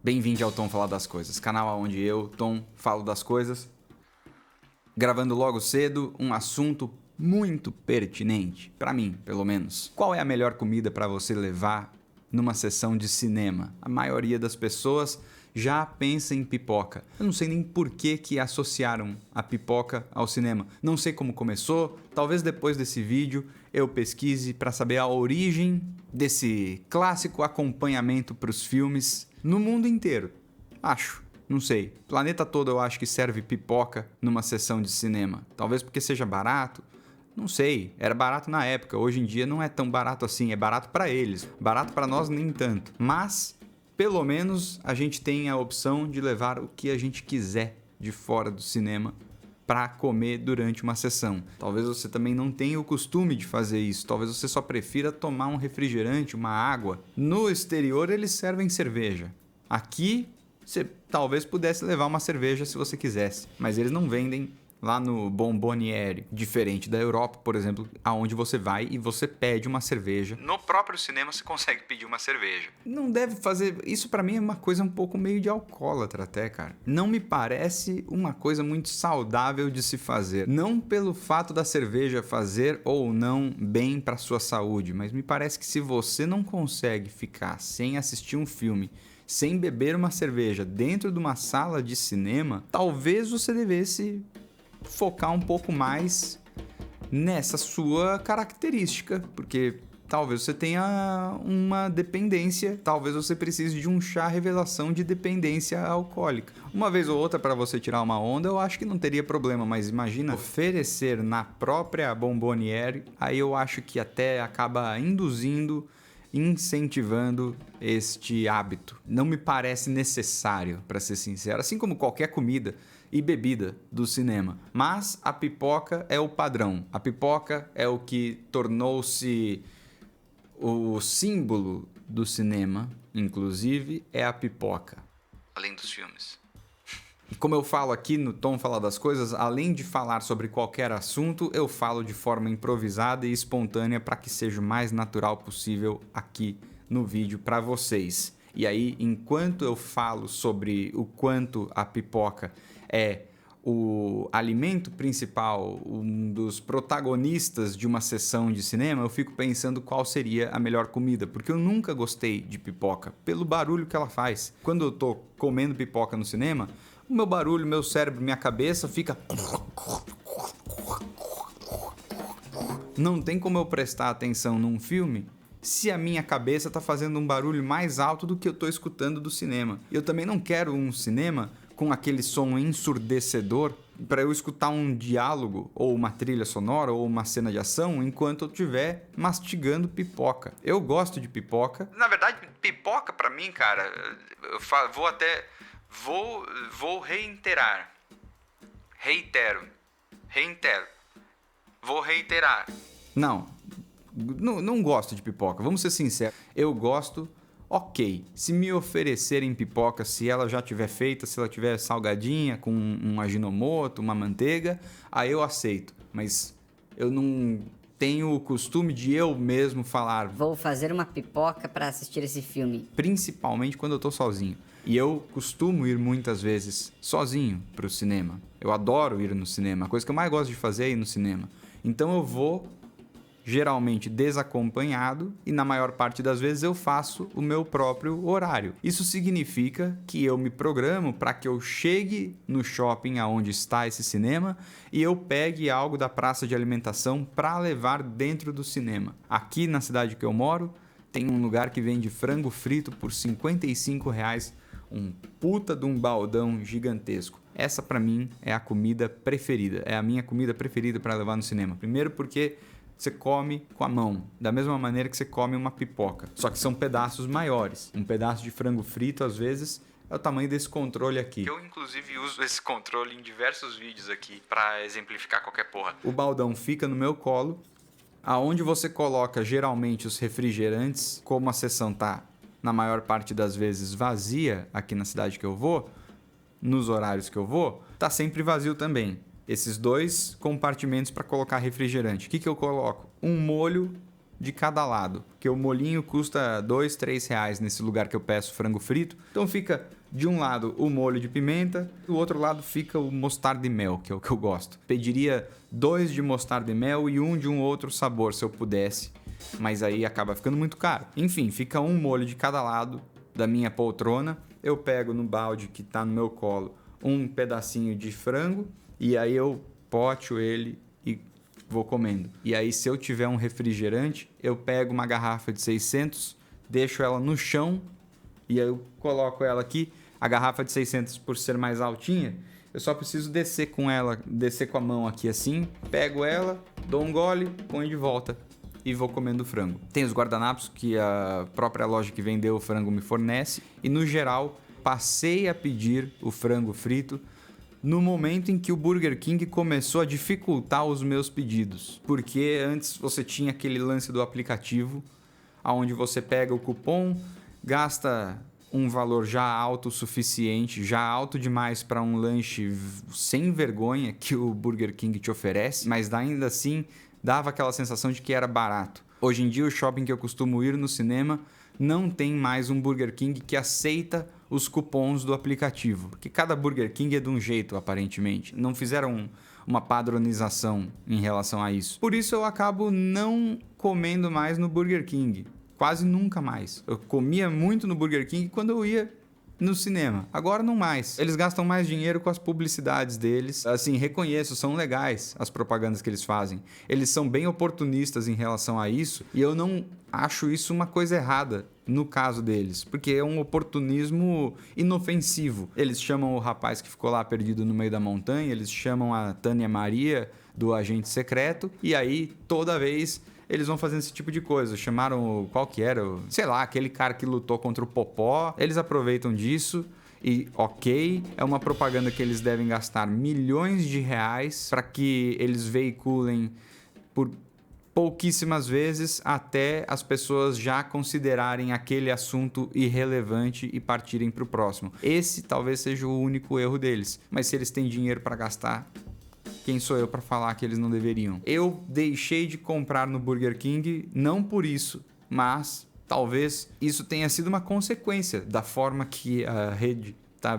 Bem-vindo ao Tom Fala das Coisas, canal onde eu, Tom, falo das coisas. Gravando logo cedo um assunto muito pertinente, pra mim, pelo menos. Qual é a melhor comida pra você levar numa sessão de cinema? A maioria das pessoas já pensa em pipoca. Eu não sei nem por que associaram a pipoca ao cinema. Não sei como começou, talvez depois desse vídeo eu pesquise pra saber a origem desse clássico acompanhamento pros filmes no mundo inteiro. Acho. Não sei. Planeta todo eu acho que serve pipoca numa sessão de cinema. Talvez porque seja barato. Não sei. Era barato na época. Hoje em dia não é tão barato assim. É barato pra eles. Barato pra nós nem tanto. Mas, pelo menos, a gente tem a opção de levar o que a gente quiser de fora do cinema para comer durante uma sessão. Talvez você também não tenha o costume de fazer isso. Talvez você só prefira tomar um refrigerante, uma água. No exterior eles servem cerveja. Aqui você talvez pudesse levar uma cerveja se você quisesse, mas eles não vendem lá no Bomboniere, diferente da Europa, por exemplo, aonde você vai e você pede uma cerveja. No próprio cinema você consegue pedir uma cerveja. Não deve fazer... Isso pra mim é uma coisa um pouco meio de alcoólatra até, cara. Não me parece uma coisa muito saudável de se fazer. Não pelo fato da cerveja fazer ou não bem pra sua saúde, mas me parece que se você não consegue ficar sem assistir um filme, sem beber uma cerveja dentro de uma sala de cinema, talvez você devesse focar um pouco mais nessa sua característica, porque talvez você tenha uma dependência, talvez você precise de um chá revelação de dependência alcoólica. Uma vez ou outra para você tirar uma onda, eu acho que não teria problema, mas imagina oferecer na própria Bomboniere, aí eu acho que até acaba induzindo, incentivando este hábito. Não me parece necessário, para ser sincero, assim como qualquer comida e bebida do cinema. Mas a pipoca é o padrão. A pipoca é o que tornou-se o símbolo do cinema, inclusive, é a pipoca. Além dos filmes. E como eu falo aqui no Tom Fala das Coisas, além de falar sobre qualquer assunto, eu falo de forma improvisada e espontânea para que seja o mais natural possível aqui no vídeo para vocês. E aí, enquanto eu falo sobre o quanto a pipoca é o alimento principal, um dos protagonistas de uma sessão de cinema, eu fico pensando qual seria a melhor comida, porque eu nunca gostei de pipoca, pelo barulho que ela faz. Quando eu tô comendo pipoca no cinema, o meu barulho, meu cérebro, minha cabeça fica... Não tem como eu prestar atenção num filme se a minha cabeça tá fazendo um barulho mais alto do que eu tô escutando do cinema. Eu também não quero um cinema com aquele som ensurdecedor para eu escutar um diálogo ou uma trilha sonora ou uma cena de ação enquanto eu estiver mastigando pipoca. Eu gosto de pipoca. Na verdade, pipoca para mim, cara, vou reiterar. Vou reiterar. Não gosto de pipoca, vamos ser sinceros. Eu gosto, ok. Se me oferecerem pipoca, se ela já tiver feita, se ela tiver salgadinha, com um aginomoto, uma manteiga, aí eu aceito. Mas eu não tenho o costume de eu mesmo falar. Vou fazer uma pipoca para assistir esse filme. Principalmente quando eu tô sozinho. E eu costumo ir muitas vezes sozinho pro cinema. Eu adoro ir no cinema. A coisa que eu mais gosto de fazer é ir no cinema. Então eu vou geralmente desacompanhado e na maior parte das vezes eu faço o meu próprio horário. Isso significa que eu me programo para que eu chegue no shopping aonde está esse cinema e eu pegue algo da praça de alimentação para levar dentro do cinema. Aqui na cidade que eu moro tem um lugar que vende frango frito por R$55, um puta de um baldão gigantesco. Essa para mim é a comida preferida, é a minha comida preferida para levar no cinema. Primeiro porque você come com a mão, da mesma maneira que você come uma pipoca. Só que são pedaços maiores. Um pedaço de frango frito, às vezes, é o tamanho desse controle aqui. Eu, inclusive, uso esse controle em diversos vídeos aqui para exemplificar qualquer porra. O baldão fica no meu colo, aonde você coloca, geralmente, os refrigerantes. Como a sessão tá, na maior parte das vezes, vazia aqui na cidade que eu vou, nos horários que eu vou, tá sempre vazio também. Esses dois compartimentos para colocar refrigerante. O que eu coloco? Um molho de cada lado. Porque o molhinho custa R$2, R$3 nesse lugar que eu peço frango frito. Então fica de um lado o molho de pimenta, do outro lado fica o mostarda e mel, que é o que eu gosto. Pediria 2 de mostarda e mel e um de um outro sabor, se eu pudesse. Mas aí acaba ficando muito caro. Enfim, fica um molho de cada lado da minha poltrona. Eu pego no balde que tá no meu colo um pedacinho de frango e aí eu pocho ele e vou comendo. E aí, se eu tiver um refrigerante, eu pego uma garrafa de 600, deixo ela no chão e aí eu coloco ela aqui. A garrafa de 600, por ser mais altinha, eu só preciso descer com ela, descer com a mão aqui assim, pego ela, dou um gole, ponho de volta e vou comendo o frango. Tem os guardanapos que a própria loja que vendeu o frango me fornece e, no geral, passei a pedir o frango frito no momento em que o Burger King começou a dificultar os meus pedidos. Porque antes você tinha aquele lance do aplicativo, onde você pega o cupom, gasta um valor já alto o suficiente, já alto demais para um lanche sem vergonha que o Burger King te oferece, mas ainda assim dava aquela sensação de que era barato. Hoje em dia, o shopping que eu costumo ir no cinema não tem mais um Burger King que aceita os cupons do aplicativo. Porque cada Burger King é de um jeito, aparentemente. Não fizeram uma padronização em relação a isso. Por isso eu acabo não comendo mais no Burger King. Quase nunca mais. Eu comia muito no Burger King quando eu ia no cinema. Agora não mais. Eles gastam mais dinheiro com as publicidades deles. Assim, reconheço, são legais as propagandas que eles fazem. Eles são bem oportunistas em relação a isso e eu não acho isso uma coisa errada no caso deles, porque é um oportunismo inofensivo. Eles chamam o rapaz que ficou lá perdido no meio da montanha, eles chamam a Tânia Maria do agente secreto e aí toda vez eles vão fazendo esse tipo de coisa. Chamaram, qual que era? Sei lá, aquele cara que lutou contra o Popó. Eles aproveitam disso e, ok, é uma propaganda que eles devem gastar milhões de reais para que eles veiculem por pouquíssimas vezes até as pessoas já considerarem aquele assunto irrelevante e partirem para o próximo. Esse talvez seja o único erro deles. Mas se eles têm dinheiro para gastar, quem sou eu para falar que eles não deveriam? Eu deixei de comprar no Burger King não por isso, mas talvez isso tenha sido uma consequência da forma que a rede está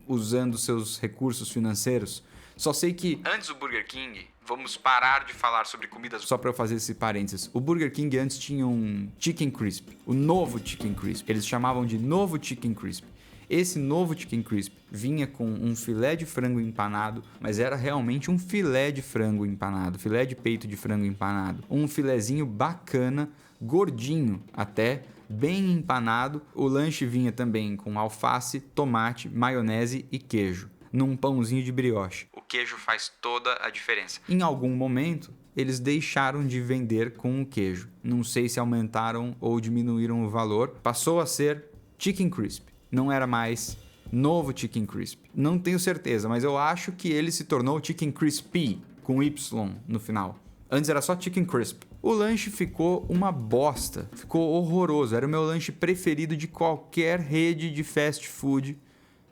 usando seus recursos financeiros. Só sei que antes do Burger King, vamos parar de falar sobre comidas só para eu fazer esse parênteses. O Burger King antes tinha um Chicken Crisp, o novo Chicken Crisp. Eles chamavam de novo Chicken Crisp. Esse novo Chicken Crisp vinha com um filé de frango empanado, mas era realmente um filé de frango empanado, filé de peito de frango empanado. Um filezinho bacana, gordinho até, bem empanado. O lanche vinha também com alface, tomate, maionese e queijo, num pãozinho de brioche. O queijo faz toda a diferença. Em algum momento, eles deixaram de vender com o queijo. Não sei se aumentaram ou diminuíram o valor. Passou a ser Chicken Crisp. Não era mais novo Chicken Crisp. Não tenho certeza, mas eu acho que ele se tornou Chicken Crispy, com Y no final. Antes era só Chicken Crisp. O lanche ficou uma bosta. Ficou horroroso. Era o meu lanche preferido de qualquer rede de fast food.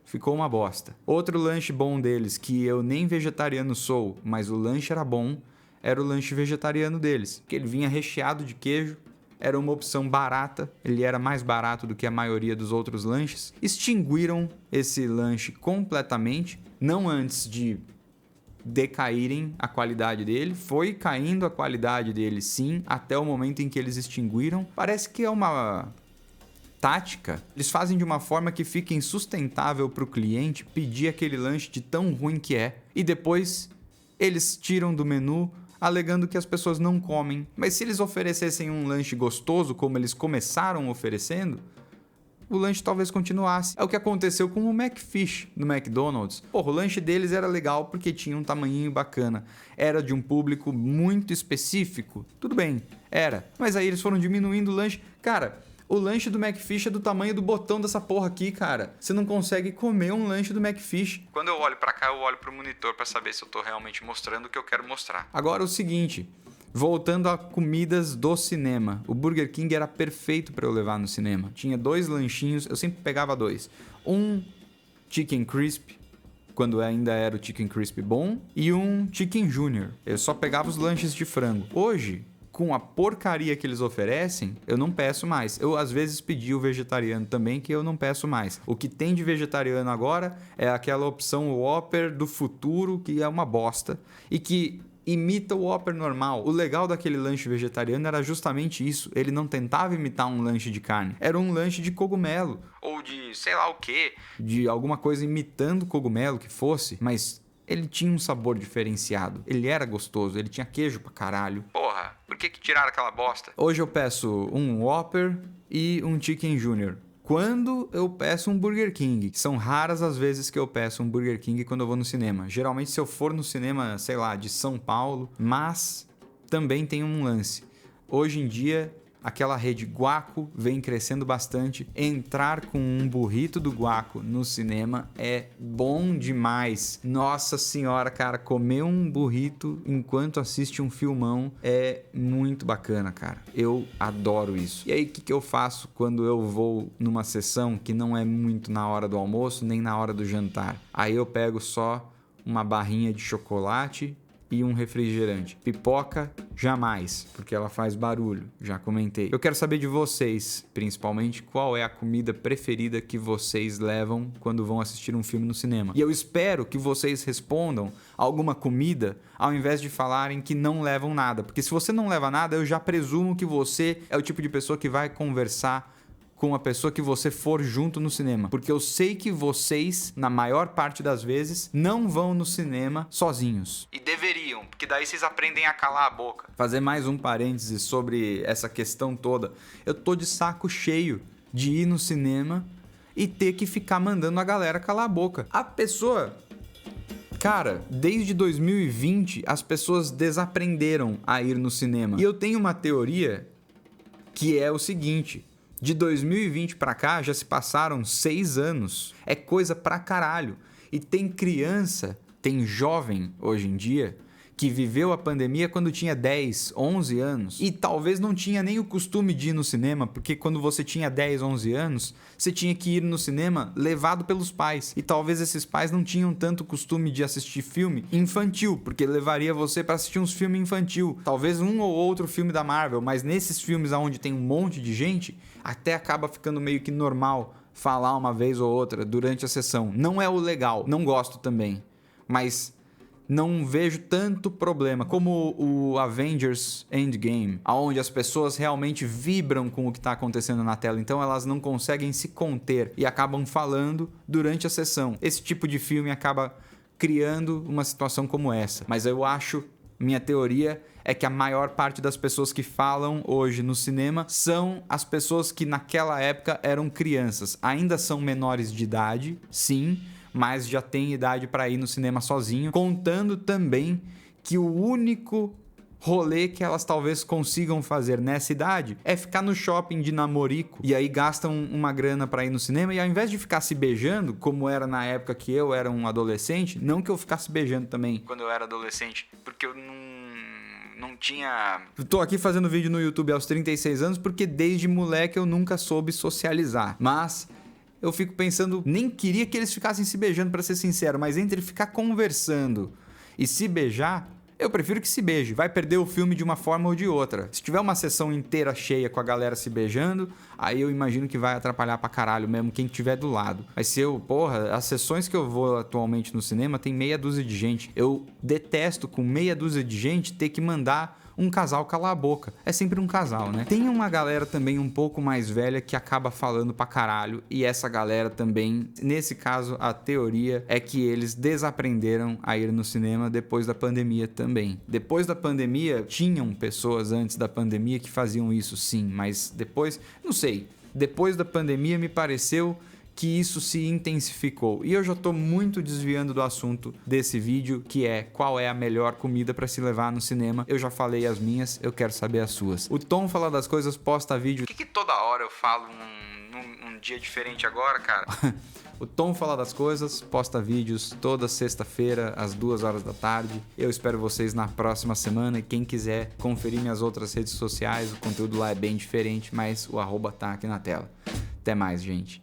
Ficou uma bosta. Outro lanche bom deles, que eu nem vegetariano sou, mas o lanche era bom, era o lanche vegetariano deles. Que ele vinha recheado de queijo. Era uma opção barata, ele era mais barato do que a maioria dos outros lanches. Extinguiram esse lanche completamente, não antes de decaírem a qualidade dele. Foi caindo a qualidade dele, sim, até o momento em que eles extinguiram. Parece que é uma tática. Eles fazem de uma forma que fique insustentável para o cliente pedir aquele lanche de tão ruim que é. E depois eles tiram do menu alegando que as pessoas não comem. Mas se eles oferecessem um lanche gostoso, como eles começaram oferecendo, o lanche talvez continuasse. É o que aconteceu com o McFish no McDonald's. Porra, o lanche deles era legal porque tinha um tamanhinho bacana. Era de um público muito específico. Tudo bem, era. Mas aí eles foram diminuindo o lanche. Cara, o lanche do McFish é do tamanho do botão dessa porra aqui, cara. Você não consegue comer um lanche do McFish. Quando eu olho pra cá, eu olho pro monitor pra saber se eu tô realmente mostrando o que eu quero mostrar. Agora o seguinte, voltando a comidas do cinema. O Burger King era perfeito pra eu levar no cinema. Tinha 2 lanchinhos, eu sempre pegava 2. Um Chicken Crisp, quando ainda era o Chicken Crisp bom, e um Chicken Junior. Eu só pegava os lanches de frango. Hoje, com a porcaria que eles oferecem, eu não peço mais. Eu, às vezes, pedi o vegetariano também, que eu não peço mais. O que tem de vegetariano agora é aquela opção Whopper do futuro, que é uma bosta, e que imita o Whopper normal. O legal daquele lanche vegetariano era justamente isso. Ele não tentava imitar um lanche de carne. Era um lanche de cogumelo. Ou de sei lá o quê. De alguma coisa imitando cogumelo que fosse. Mas ele tinha um sabor diferenciado. Ele era gostoso. Ele tinha queijo pra caralho. Porra, por que tiraram aquela bosta? Hoje eu peço um Whopper e um Chicken Junior. Quando eu peço um Burger King. São raras as vezes que eu peço um Burger King quando eu vou no cinema. Geralmente se eu for no cinema, sei lá, de São Paulo. Mas também tem um lance. Hoje em dia, aquela rede Guaco vem crescendo bastante. Entrar com um burrito do Guaco no cinema é bom demais. Nossa senhora, cara, comer um burrito enquanto assiste um filmão é muito bacana, cara. Eu adoro isso. E aí, o que eu faço quando eu vou numa sessão que não é muito na hora do almoço, nem na hora do jantar? Aí eu pego só uma barrinha de chocolate e um refrigerante. Pipoca, jamais, porque ela faz barulho, já comentei. Eu quero saber de vocês, principalmente, qual é a comida preferida que vocês levam quando vão assistir um filme no cinema. E eu espero que vocês respondam alguma comida ao invés de falarem que não levam nada, porque se você não leva nada, eu já presumo que você é o tipo de pessoa que vai conversar com a pessoa que você for junto no cinema. Porque eu sei que vocês, na maior parte das vezes, não vão no cinema sozinhos. E deveriam, porque daí vocês aprendem a calar a boca. Fazer mais um parênteses sobre essa questão toda. Eu tô de saco cheio de ir no cinema e ter que ficar mandando a galera calar a boca. A pessoa... Cara, desde 2020, as pessoas desaprenderam a ir no cinema. E eu tenho uma teoria que é o seguinte... De 2020 pra cá já se passaram 6 anos. É coisa pra caralho. E tem criança, tem jovem hoje em dia que viveu a pandemia quando tinha 10, 11 anos e talvez não tinha nem o costume de ir no cinema, porque quando você tinha 10, 11 anos, você tinha que ir no cinema levado pelos pais. E talvez esses pais não tinham tanto costume de assistir filme infantil, porque levaria você para assistir uns filmes infantil. Talvez um ou outro filme da Marvel, mas nesses filmes onde tem um monte de gente, até acaba ficando meio que normal falar uma vez ou outra durante a sessão. Não é o legal, não gosto também, mas não vejo tanto problema como o Avengers Endgame, onde as pessoas realmente vibram com o que está acontecendo na tela, então elas não conseguem se conter e acabam falando durante a sessão. Esse tipo de filme acaba criando uma situação como essa, mas eu acho, minha teoria é que a maior parte das pessoas que falam hoje no cinema são as pessoas que naquela época eram crianças. Ainda são menores de idade, sim, mas já tem idade para ir no cinema sozinho, contando também que o único rolê que elas talvez consigam fazer nessa idade é ficar no shopping de namorico, e aí gastam uma grana para ir no cinema, e ao invés de ficar se beijando, como era na época que eu era um adolescente, não que eu ficasse beijando também quando eu era adolescente, porque eu não tinha... Eu tô aqui fazendo vídeo no YouTube aos 36 anos porque desde moleque eu nunca soube socializar, mas... eu fico pensando, nem queria que eles ficassem se beijando, pra ser sincero, mas entre ficar conversando e se beijar, eu prefiro que se beije. Vai perder o filme de uma forma ou de outra. Se tiver uma sessão inteira cheia com a galera se beijando, aí eu imagino que vai atrapalhar pra caralho mesmo quem tiver do lado. Mas se eu, as sessões que eu vou atualmente no cinema tem meia dúzia de gente. Eu detesto com meia dúzia de gente ter que mandar um casal calar a boca. É sempre um casal, né? Tem uma galera também um pouco mais velha que acaba falando pra caralho, e essa galera também, nesse caso, a teoria é que eles desaprenderam a ir no cinema depois da pandemia também. Depois da pandemia, tinham pessoas antes da pandemia que faziam isso sim, mas depois, não sei, depois da pandemia me pareceu que isso se intensificou. E eu já tô muito desviando do assunto desse vídeo, que é qual é a melhor comida para se levar no cinema. Eu já falei as minhas, eu quero saber as suas. O Tom Fala das Coisas posta vídeo... Por que toda hora eu falo num dia diferente agora, cara? O Tom Fala das Coisas posta vídeos toda sexta-feira, às 2 horas da tarde. Eu espero vocês na próxima semana. E quem quiser conferir minhas outras redes sociais, o conteúdo lá é bem diferente, mas o arroba tá aqui na tela. Até mais, gente.